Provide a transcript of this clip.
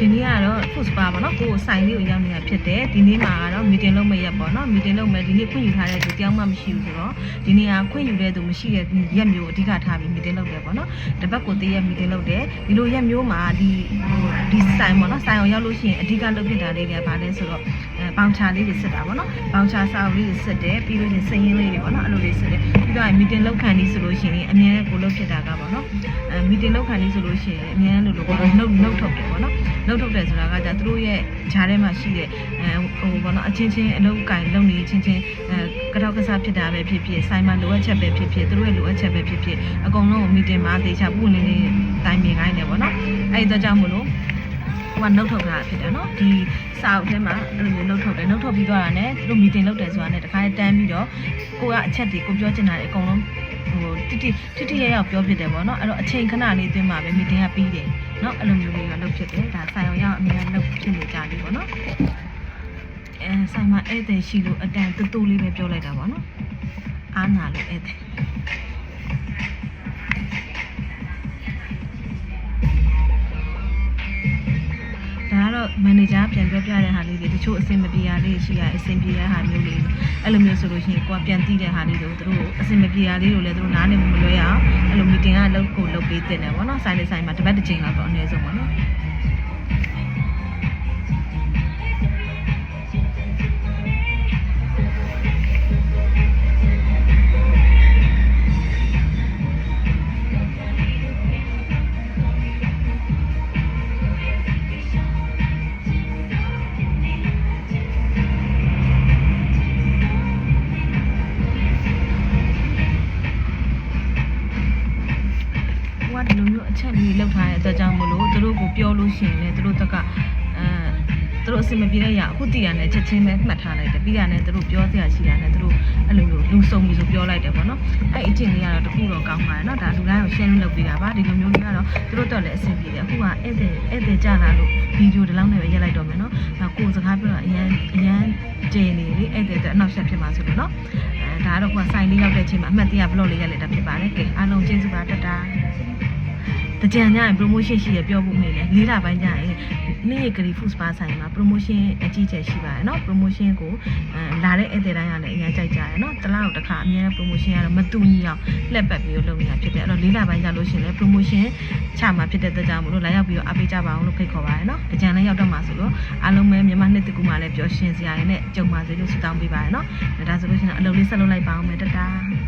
ဒီနေ့ကတော့ food spa ပေါ့နော်ကိုဆိုင်လေးကိုရောက်နေတာဖြစ်တယ်ဒီနေ့မှာကတော့ meeting လုပ်မဲ့ရက်ပေါ့နော် meeting လုပ်မဲ့ဒီနေ့ခွင့်ယူထားတဲ့သူတယောက်မှမရှိဘူးဆိုတော့ဒီနေ့ကခွင့်ယူတဲ့သူမရှိတဲ့ရက်မျိုးအဓိကထားပြီး meeting လုပ်တယ်ပေါ့နော်တပတ်ကိုတရက် meeting လုပ်တယ်ဒီလိုရက်မျိုးမှာဒီဆိုင်ပေါ့နော်ဆိုင်အောင်ရောက်လို့ရှိရင်အဓိကလုပ်ဖြစ်တာလေးတွေကဘာလဲဆိုတော့ပေါင်ချာလေးတွေစစ်တာပေါ့နော်ပေါင်ချာစာအုပ်လေးတွေစစ်တယ်ပြီးလို့စရင်လေးတွေပေါ့နော်အဲ့လိုလေးစစ်တယ်ပြီးတော့ meeting လုပ်ခံပြီးဆိုလို့ရှိရင်အများနဲ့ကိုလုပ်ဖြစ်တာကပေါ့နော်meeting လုပ်ခံပြီးဆိုလို့ရှိရင်အများနဲ့လို့ပေါ့နှုတ်ထုတ်တယ်ပေါ့နော်နှုတ်ထုတ်တယ်ဆိုတာကじゃသူတို့ရဲ့ဂျားထဲမှာရှိတဲ့ဟိုပေါ့နော်အချင်းချင်းအလုပ်ကိုင်လုပ်နေချင်းချင်းကတော့ကစားဖြစ်တာပဲဖြစ်ဖြစ်ဆိုင်မှာလိုအပ်ချက်ပဲဖြစ်ဖြစ်သူတို့ရဲ့လိုအပ်ချက်ပဲဖြစ်ဖြစ်အကုန်လုံးကို meeting မှာတေချာပုံနေနေတိုင်ပင်ခိုင်းတယ်ပေါ့နော်အဲ့ဒီတော့ကြောင့်မလို့ဟိုကနှုတ်ထုတ်တာဖြစ်တယ်နော်ဒီစာအုပ်ထဲမှာအဲ့လိုမျိုးနှုတ်ထုတ်တယ်နှုတ်ထုတ်ပြီးသွားတာ ਨੇ သူတို့ meeting လုပ်တယ်ဆိုတာ ਨੇ တခါတန်းပြီးတော့ကိုကအချက်တွေကိုပြောချင်တာတွေအကုန်လုံးဟိုတိရရောက်ပြောဖြစ်တယ်ပေါ့နော်အဲ့တော့အချိန်ခဏလေးအတွင်းမှာပဲ meeting ကပြီးတယ်နော်အဲ့လိုမျိုးလေးကလုပ်ဖြစ်တယ်ဒါဆိုင်အောင်ရောက်အများလုပ်ဖြစ်နေကြပြီပေါ့နော်ဆိုင်မှာဧည့်သည်ရှိလို့အတန်တူလေးပဲပြောလိုက်တာပေါ့နော်အားနာလို့ဧည့်သည်ဒါကတော့ manager ပြန်ပြောပြတဲ့ဟာလေးတွေတချို့အဆင်မပြေရလေးရှိရအဆင်ပြေတဲ့ဟာမျိုးလေးအဲ့လိုမျိုးဆိုလို့ရှိရင်ကိုကပြန်သိတဲ့ဟာလေးတို့သူတို့အဆင်မပြေရလေးတို့လည်းသူတို့နားနေမလွဲရအောင်အဲ့လို meeting ကလုပ်ကိုလုပ်ပေးတင်တယ်ပေါ့နော်ဆိုင်လေးဆိုင်မှာတစ်ပတ်တစ်ချိန်လောက်တော့အနည်းဆုံးပေါ့နော်ဒီလိုမျိုးအချက်လေးလောက်ထားတဲ့အတွက်ကြောင့်မလို့သူတို့ကိုပြောလို့ရှိရင်လည်းသူတို့တက်ကသူတို့အစင်မပြေတဲ့ရအခုတည်ရတယ်ချက်ချင်းပဲမှတ်ထားလိုက်တယ်ပြီးရတယ်သူတို့ပြောစရာရှိရတယ်သူတို့အဲ့လိုလူစုံပြီးဆိုပြောလိုက်တယ်ပေါ့နော်အဲ့အချင်းလေးကတော့တခုတော့ကောင်းပါတယ်နော်ဒါလူတိုင်းကို share လုပ်ပေးတာပါဒီလိုမျိုးလေးကတော့သူတို့တော့လည်းအဆင်ပြေတယ်အခုကဧည့်သည်ကြာလာလို့ဗီဒီယိုဒီလောက်နဲ့ပဲရက်လိုက်တော့မယ်နော်ဒါကိုစကားပြောတော့အရန်ကျင်းနေလေဧည့်သည်အနောက်ဆက်ဖြစ်မှာဆိုလို့နော်ဒါကတော့ကိုကဆိုင်လေးရောက်တဲ့အချိန်မှာအမှတ်တရ vlog လေးရက်လိုက်တာဖြစ်ပါတယ်ကဲအားလုံးကျေးဇူးပါတတာတကြံညရင် promotion ရှိရပြောဖို့မေးလေ၄လပိုင်းညရင်နေ့ရကလေး food spa ဆိုင်မှာ promotion အကြီးကျယ်ရှိပါတယ်เนาะ promotion ကိုလာတဲ့ဧည့်သည်တိုင်းကလည်းအရင်ကြိုက်ကြတယ်เนาะတစ်လားတစ်ခါအများနဲ့ promotion ကတော့မတူညီအောင်လှည့်ပတ်ပြီးလုပ်နေတာဖြစ်တယ်အဲ့တော့၄လပိုင်းကျလို့ရှိရင်လည်း promotion ချမှာဖြစ်တဲ့အတွက်ကြောင့်မလို့လာရောက်ပြီးတော့အားပေးကြပါအောင်လို့ဖိတ်ခေါ်ပါတယ်เนาะတကြံလည်းရောက်တော့မှာဆိုတော့အားလုံးပဲမြန်မာနှစ်တကူမှလည်းပျော်ရွှင်စရာတွေနဲ့ကြုံပါစေလို့ဆုတောင်းပေးပါတယ်เนาะဒါဆိုလို့ရှိရင်အလုပ်လေးဆက်လုပ်လိုက်ပါအောင်မယ်တတား